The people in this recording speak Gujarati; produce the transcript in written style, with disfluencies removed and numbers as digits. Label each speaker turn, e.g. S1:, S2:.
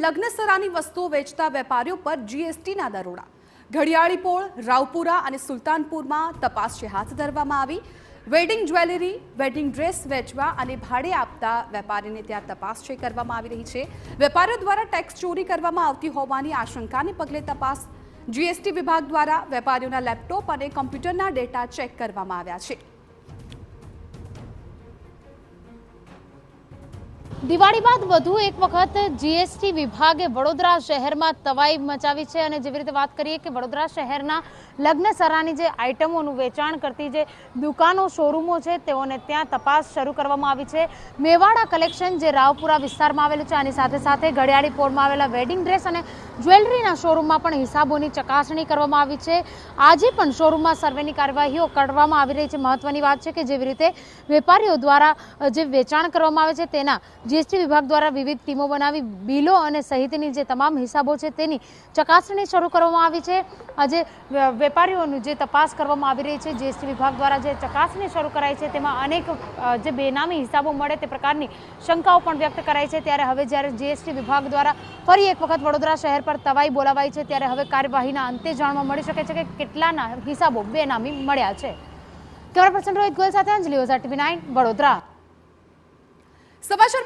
S1: લગ્નસરાની વસ્તુઓ વેચતા વેપારીઓ પર જીએસટીના દરોડા। ઘડિયાળીપોળ, રાવપુરા અને સુલતાનપુરમાં તપાસ હાથ ધરવામાં આવી। વેડિંગ જ્વેલરી, વેડિંગ ડ્રેસ વેચવા અને ભાડે આપતા વેપારીને ત્યાં તપાસ કરવામાં આવી રહી છે। વેપારીઓ દ્વારા ટેક્સ ચોરી કરવામાં આવતી હોવાની આશંકાને પગલે તપાસ જીએસટી વિભાગ દ્વારા વેપારીઓના લેપટોપ અને કમ્પ્યુટરના ડેટા ચેક કરવામાં આવ્યા છે।
S2: દિવાળી બાદ વધુ એક વખત જીએસટી વિભાગે વડોદરા શહેરમાં તવાઈ મચાવી છે અને જેવી રીતે વાત કરીએ કે વડોદરા શહેરના લગ્નસરાની જે આઇટમોનું વેચાણ કરતી જે દુકાનો શોરૂમો છે તેઓને ત્યાં તપાસ શરૂ કરવામાં આવી છે। મેવાડા કલેક્શન જે રાવપુરા વિસ્તારમાં આવેલું છે આની સાથે સાથે ઘડિયાળી પોળમાં આવેલા વેડિંગ ડ્રેસ અને જ્વેલરીના શોરૂમમાં પણ હિસાબોની ચકાસણી કરવામાં આવી છે। આજે પણ શોરૂમમાં સર્વેની કાર્યવાહીઓ કરવામાં આવી રહી છે। મહત્વની વાત છે કે જેવી રીતે વેપારીઓ દ્વારા જે વેચાણ કરવામાં આવે છે તેના જીએસટી વિભાગ દ્વારા વિવિધ ટીમો બનાવી બિલો અને સહિતની જે તમામ હિસાબો છે તેની ચકાસણી શરૂ કરવામાં આવી છે। આજે વેપારીઓનું જે તપાસ કરવામાં આવી રહી છે જીએસટી વિભાગ દ્વારા જે ચકાસણી શરૂ કરાઈ છે તેમાં અનેક જે બેનામી હિસાબો મળે તે પ્રકારની શંકાઓ પણ વ્યક્ત કરાઈ છે। ત્યારે હવે જ્યારે જીએસટી વિભાગ દ્વારા ફરી એક વખત વડોદરા શહેર પર તવાઈ બોલાવાઈ છે ત્યારે હવે કાર્યવાહીના અંતે જાણવા મળી શકે છે કે કેટલાના હિસાબો બેનામી મળ્યા છે। કેમેરા પર્સન રોહિત ગોયલ સાથે અંજલિ ઓઝા, TV9 વડોદરા।
S1: સમાચાર